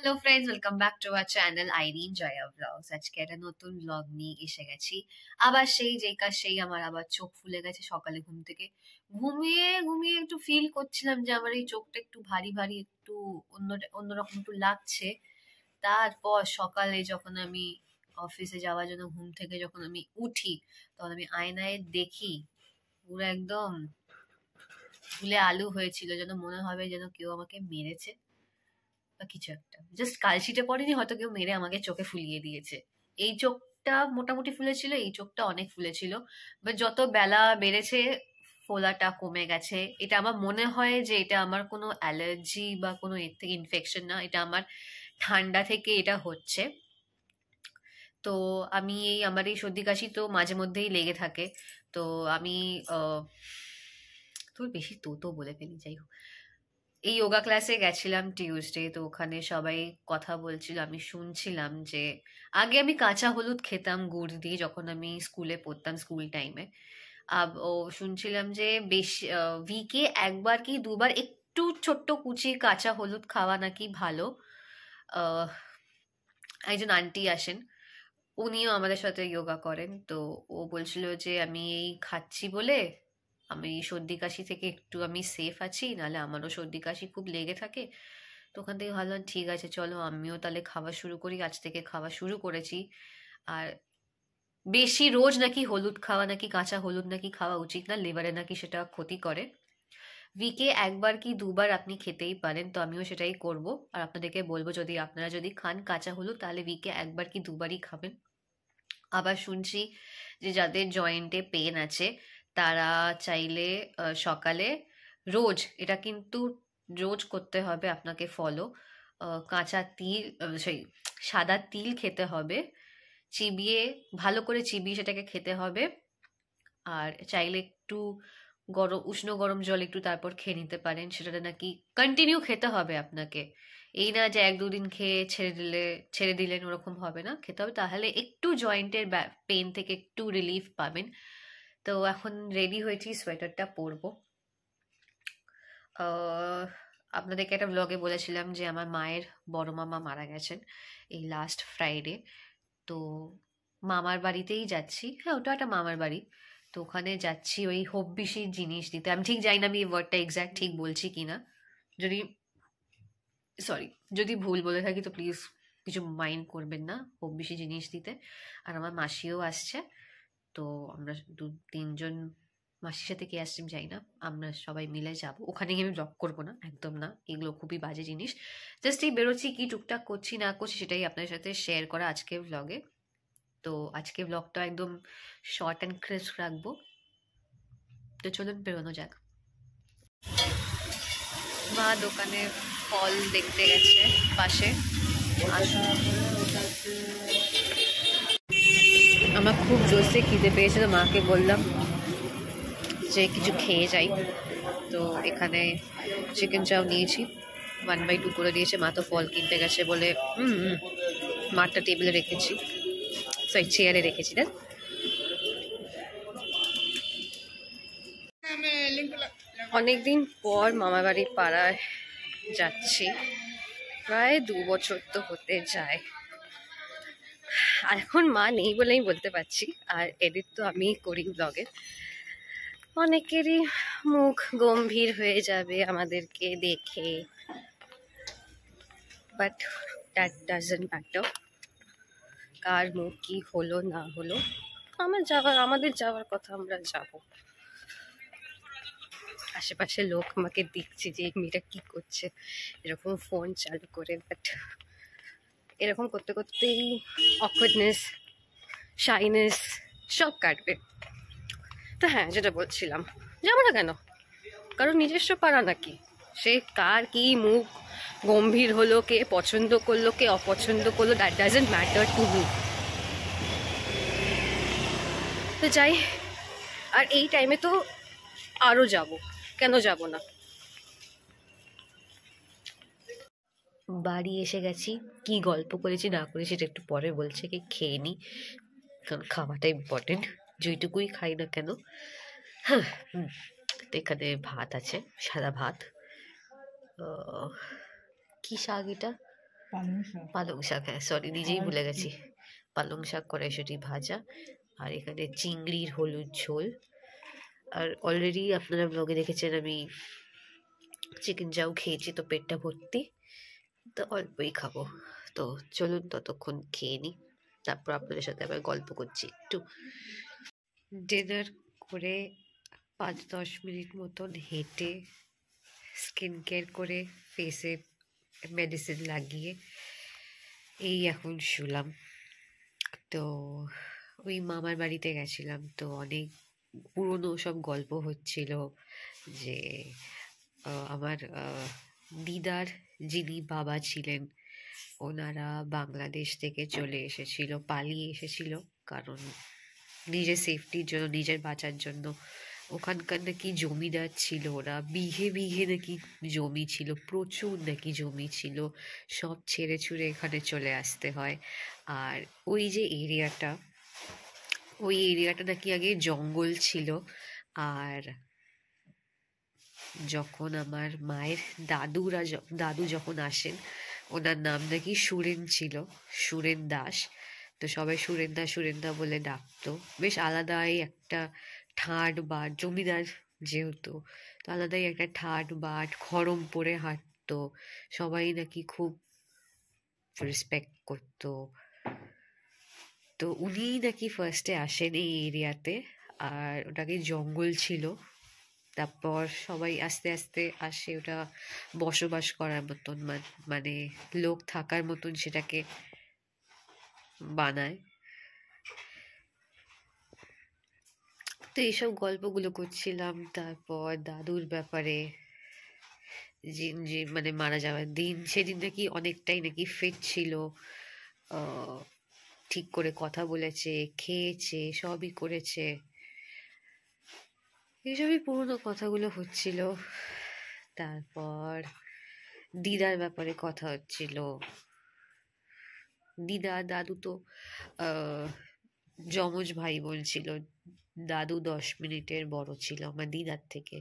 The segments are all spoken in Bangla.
Hello friends, welcome back to our channel Irene Jaya blogs. আজকে একটা নতুন ব্লগ নিয়ে এসে গেছি। আবার সেই যেই কাজ সেই, আমার আবার চোখ ফুলে গেছে সকালে ঘুম থেকে। ঘুমিয়ে ঘুমিয়ে একটু ফিল করছিলাম যে আমার এই চোখটা একটু ভারী ভারী, একটু অন্যরকম একটু লাগছে। তারপর সকালে যখন আমি অফিসে যাওয়ার জন্য ঘুম থেকে যখন আমি উঠি, তখন আমি আয়নায় দেখি পুরো একদম ফুলে আলু হয়েছিল, যেন মনে হবে যেন কেউ আমাকে মেরেছে বা কিছু একটা। জাস্ট কালশিটে পড়েনি, হয়তো কেউ মেরে আমাকে চোখে ফুলিয়ে দিয়েছে। এই চোখটা মোটামুটি ফুলেছিল, এই চোখটা অনেক ফুলেছিল। বাট যত বেলা বেড়েছে ফোলাটা কমে গেছে। এটা আমার মনে হয় যে এটা আমার কোনো অ্যালার্জি বা কোনো এর থেকে ইনফেকশন না, এটা আমার ঠান্ডা থেকে এটা হচ্ছে। তো আমি আমার এই সর্দি কাশি তো মাঝে মধ্যেই লেগে থাকে। তো আমি আহ, তোর বেশি তো বলে ফেলি, যাই হোক। এই যোগা ক্লাসে গেছিলাম টিউসডে, তো ওখানে সবাই কথা বলছিল, আমি শুনছিলাম যে আগে আমি কাঁচা হলুদ খেতাম গুড় দিয়ে যখন আমি স্কুলে পড়তাম, স্কুল টাইমে। ও শুনছিলাম যে বেশি উইকে একবার কি দুবার একটু ছোট্ট কুচি কাঁচা হলুদ খাওয়া নাকি ভালো। আহ, একজন আন্টি আসেন, উনিও আমাদের সাথে যোগা করেন। তো ও বলছিল যে আমি এই খাচ্ছি বলে আমি সর্দি কাশি থেকে একটু আমি সেফ আছি, নাহলে আমারও সর্দি কাশি খুব লেগে থাকে। তো ওখান থেকে ভাবলাম ঠিক আছে, চলো আমিও তাহলে খাওয়া শুরু করি। আজ থেকে খাওয়া শুরু করেছি। আর বেশি রোজ নাকি হলুদ খাওয়া, নাকি কাঁচা হলুদ নাকি খাওয়া উচিত না, লিভারে নাকি সেটা ক্ষতি করে। উইকে একবার কি দুবার আপনি খেতেই পারেন, তো আমিও সেটাই করব। আর আপনাদেরকে বলবো, যদি আপনারা যদি খান কাঁচা হলুদ, তাহলে উইকে একবার কি দুবারই খাবেন। আবার শুনছি যে যাদের জয়েন্টে পেন আছে তারা চাইলে সকালে রোজ, এটা কিন্তু রোজ করতে হবে আপনাকে ফলো, কাঁচা তিল, সেই সাদা তিল খেতে হবে, চিবিয়ে, ভালো করে চিবিয়ে সেটাকে খেতে হবে। আর চাইলে একটু গরম উষ্ণ গরম জল একটু তারপর খেয়ে নিতে পারেন। সেটাতে নাকি কন্টিনিউ খেতে হবে আপনাকে, এই না যে এক দুদিন খেয়ে ছেড়ে দিলেন, ওরকম হবে না, খেতে হবে। তাহলে একটু জয়েন্টের পেন থেকে একটু রিলিফ পাবেন। তো এখন রেডি হয়েছি, সোয়েটারটা পরবো। আহ, আপনাদেরকে একটা ব্লগে বলেছিলাম যে আমার মায়ের বড় মামা মারা গেছেন এই লাস্ট ফ্রাইডে। তো মামার বাড়িতেই যাচ্ছি, হ্যাঁ ওটা একটা মামার বাড়ি। তো ওখানে যাচ্ছি ওই হব্বিসির জিনিস দিতে। আমি ঠিক জানি না আমি এই ওয়ার্ডটা এক্স্যাক্ট ঠিক বলছি কিনা, যদি সরি যদি ভুল বলে থাকি তো প্লিজ কিছু মাইন্ড করবেন না। হব্বিসি জিনিস দিতে। আর আমার মাসিও আসছে। তো আমরা দু তিনজন, মাসির সাথে কে আসছে আমি জানি না, আমরা সবাই মিলে যাব। ওখানে গিয়ে আমি ব্লগ করবো না, একদম না, এগুলো খুবই বাজে জিনিস। জাস্ট এই বেরোচ্ছি, কি টুকটাক করছি না করছি সেটাই আপনাদের সাথে শেয়ার করা আজকের ব্লগে। তো আজকে ব্লগটা একদম শর্ট অ্যান্ড ক্রিস্প রাখবো। তো চলুন বেরোনো যাক। মা দোকানে ফল দেখতে গেছে পাশে, আসুন। আমার খুব জোরসে খিদে পেয়েছে, তো মাকে বললাম যে কিছু খেয়ে যাই। তো এখানে চিকেন চাও নিয়েছি, 1/2 করে দিয়েছে। মা তো ফল কিনতে গেছে বলে মাঠটা টেবিলে রেখেছি, সরি চেয়ারে রেখেছি। দেখ, অনেকদিন পর মামার বাড়ির পাড়ায় যাচ্ছি, প্রায় 2 বছর তো হতে যায়। আর এখন মা নেই বলেই বলতে পারছি, আর এডিট তো আমি করি ব্লগে। অনেকেরই মুখ গম্ভীর হয়ে যাবে আমাদেরকে দেখে, বাট দ্যাট ডাজন্ট ম্যাটার কার মুখ কি হলো না হলো। আমাদের যাওয়ার কথা, আমরা যাব। আশেপাশে লোক আমাকে দেখছে যে এই মেয়েটা কি করছে এরকম ফোন চালু করে, বাট এরকম করতে করতেই অকওয়ার্ডনেস, শাইনেস সব কাটবে। তো হ্যাঁ, যেটা বলছিলাম, যাবো না কেন? কারণ নিজস্ব পাড়া নাকি, সে কার কি মুখ গম্ভীর হলো, কে পছন্দ করলো কে অপছন্দ করলো, that doesn't matter to me. তো যাই। আর এই টাইমে তো আরো যাব, কেন যাব না। বাড়ি এসে গেছি, কি গল্প করেছি না করেছি সেটা একটু পরে বলছে, কি খেয়ে নি, কারণ খাওয়াটা ইম্পর্টেন্ট, যেটুকুই খাই না কেন। হ্যাঁ, তো এখানে ভাত আছে, সাদা ভাত। কি শাক এটা, পালং শাক, হ্যাঁ সরি নিজেই ভুলে গেছি। পালং শাক, কড়াইশুঁটি ভাজা, আর এখানে চিংড়ির হলুদ ঝোল। আর অলরেডি আপনারা ব্লগে দেখেছেন আমি চিকেন চাও খেয়েছি, তো পেটটা ভর্তি, তো অল্পই খাবো। তো চলুন ততক্ষণ খেয়ে নিই, তারপর আপনাদের সাথে আবার গল্প করছি একটু। ডিনার করে 5-10 মিনিট মতন হেঁটে স্কিন কেয়ার করে ফেসে মেডিসিন লাগিয়ে এই এখন শুলাম। তো ওই মামার বাড়িতে গেছিলাম, তো অনেক পুরনো সব গল্প হচ্ছিল যে আমার দিদার যিনি বাবা ছিলেন ওনারা বাংলাদেশ থেকে চলে এসেছিল, পালিয়ে এসেছিল, কারণ নিজের সেফটির জন্য, নিজের বাঁচার জন্য। ওখানকার নাকি জমিদার ছিল, ওরা বিঘে বিঘে নাকি জমি ছিল, প্রচুর নাকি জমি ছিল, সব ছেড়ে ছুড়ে এখানে চলে আসতে হয়। আর ওই যে এরিয়াটা, ওই এরিয়াটা নাকি আগে জঙ্গল ছিল। আর যখন আমার মায়ের দাদু যখন আসেন, ওনার নাম নাকি সুরেন ছিল, সুরেন দাস। তো সবাই সুরেন দা বলে ডাকতো। বেশ আলাদাই একটা ঠাট বাট, জমিদার যেহেতু, তো আলাদাই একটা ঠাট বাট, খড়ম পরে হাঁটতো, সবাই নাকি খুব রেসপেক্ট করতো। তো উনি নাকি ফার্স্টে আসেন এই এরিয়াতে, আর ওটাকে জঙ্গল ছিল। তারপর সবাই আস্তে আস্তে আসে, ওটা বসবাস করার মতন, মানে লোক থাকার মতন সেটাকে বানায়। তো এইসব গল্পগুলো করছিলাম। তারপর দাদুর ব্যাপারে, যে মানে মারা যাওয়ার দিন, সেদিন নাকি অনেকটাই নাকি ফিট ছিল, ঠিক করে কথা বলেছে, খেয়েছে, সবই করেছে। এইসবই পুরোনো কথাগুলো হচ্ছিল। তারপর দিদার ব্যাপারে কথা হচ্ছিল। দিদা দাদু তো যমজ ভাই বোন ছিল। দাদু 10 মিনিটের বড় ছিল আমার দিদার থেকে।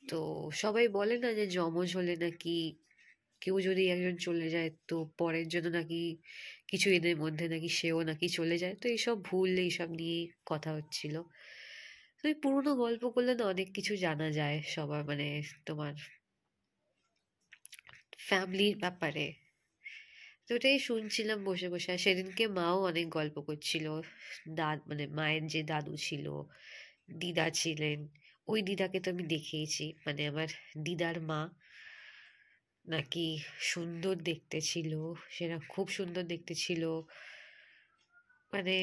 তো সবাই বলে না যে যমজ হলে নাকি কেউ যদি একজন চলে যায়, তো পরের জন্য নাকি কিছু এদের মধ্যে নাকি সেও নাকি চলে যায়। তো এইসব ভুল, এইসব নিয়ে কথা হচ্ছিল। তো এই পুরোনো গল্প করলে না অনেক কিছু জানা যায় সবার, মানে তোমার ফ্যামিলির ব্যাপারে। তো ওটাই শুনছিলাম বসে বসে। আর সেদিনকে মাও অনেক গল্প করছিল। মানে মায়ের যে দাদু ছিল, দিদা ছিলেন, ওই দিদাকে তো আমি দেখেইছি, মানে আমার দিদার মা নাকি সুন্দর দেখতে ছিল, সেটা খুব সুন্দর দেখতে ছিল। মানে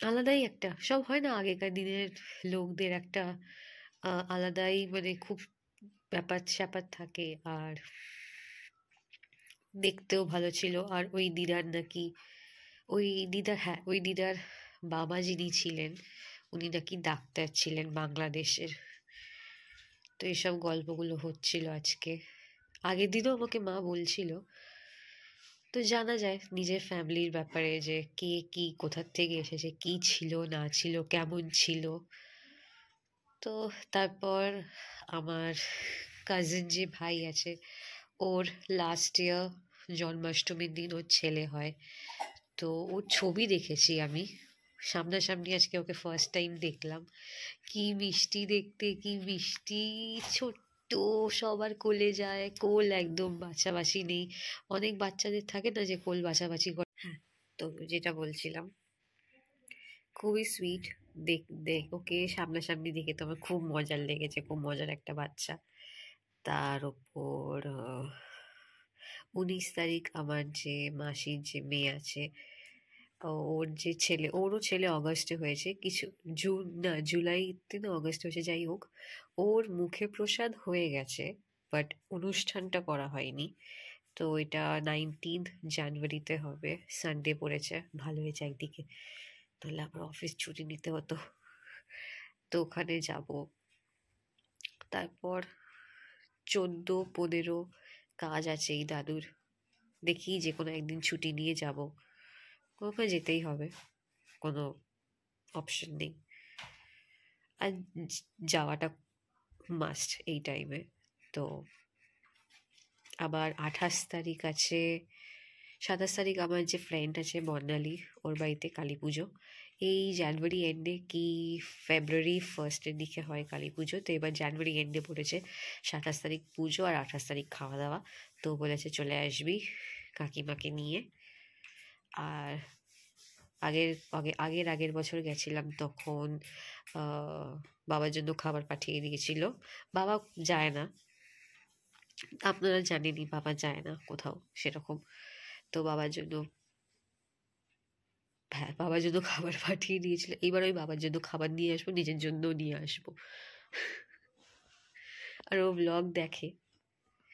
আলাদাই একটা, সব হয় না আগেকার দিনের লোকদের একটা আলাদাই, মানে খুব ব্যাপার স্যাপার থাকে। আর দেখতেও ভালো ছিল। আর ওই দিদার নাকি, হ্যাঁ ওই দিদার বাবা যিনি ছিলেন, উনি নাকি ডাক্তার ছিলেন বাংলাদেশের। তো এইসব গল্পগুলো হচ্ছিল আজকে। আগের দিনও আমাকে মা বলছিল। তো জানা যায় নিজের ফ্যামিলির ব্যাপারে, যে কে কি কোথার থেকে এসেছে, কি ছিল না ছিল, কেমন ছিল। তো তারপর আমার কাজিন যে ভাই আছে, ওর লাস্ট ইয়ার জন্মাষ্টমীর দিন ওর ছেলে হয়। তো ওর ছবি দেখেছি আমি সামনাসামনি, আজকে ওকে ফার্স্ট টাইম দেখলাম। কি মিষ্টি দেখতে, কি মিষ্টি, ছোট্ট, সবার কোলে যায়, কোল একদম বাছাবাছি নেই। অনেক বাচ্চাদের থাকে না যে কোল বাছাবাছি করে। হ্যাঁ, তো যেটা বলছিলাম, খুবই সুইট। দেখ ওকে সামনাসামনি দেখে তো আমার খুব মজার লেগেছে, খুব মজার একটা বাচ্চা। তার ওপর 19 তারিখ আমার যে মাসির যে মেয়ে আছে, ওর যে ছেলে, ওরও ছেলে অগস্টে হয়েছে, কিছু জুন না জুলাইতে না অগস্টে হয়েছে, যাই হোক। ওর মুখে প্রসাদ হয়ে গেছে, বাট অনুষ্ঠানটা করা হয়নি। তো এটা 19 জানুয়ারিতে হবে, সানডে পড়েছে, ভালো হয়েছে একদিকে, তাহলে আবার অফিস ছুটি নিতে হতো। তো ওখানে যাব। তারপর 14-15 কাজ আছে এই দাদুর, দেখি যে কোনো একদিন ছুটি নিয়ে যাব। ওকে যেতেই হবে, কোনো অপশন নেই। আর যাওয়াটা মাস্ট এই টাইমে। তো আবার 28 তারিখ আছে, 27 তারিখ আমার যে ফ্রেন্ড আছে বর্ণালী, ওর বাড়িতে কালী পুজো। এই জানুয়ারি এন্ডে কি ফেব্রুয়ারি ফার্স্টের দিকে হয় কালী পুজো, তো এবার জানুয়ারি এন্ডে পড়েছে। 27 তারিখ পুজো আর 28 তারিখ খাওয়া দাওয়া। তো বলেছে চলে আসবি কাকিমাকে নিয়ে। আর আগের বছর গেছিলাম, তখন বাবার জন্য খাবার পাঠিয়ে দিয়েছিল। বাবা যায় না, আপনারা জানেনই বাবা যায় না কোথাও সেরকম। তো বাবার জন্য খাবার পাঠিয়ে দিয়েছিল। এবার ওই বাবার জন্য খাবার নিয়ে আসবো, নিজের জন্য নিয়ে আসবো। আর ও ব্লগ দেখে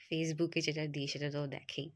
ফেসবুকে, যেটা দিই সেটা তো ও দেখেই।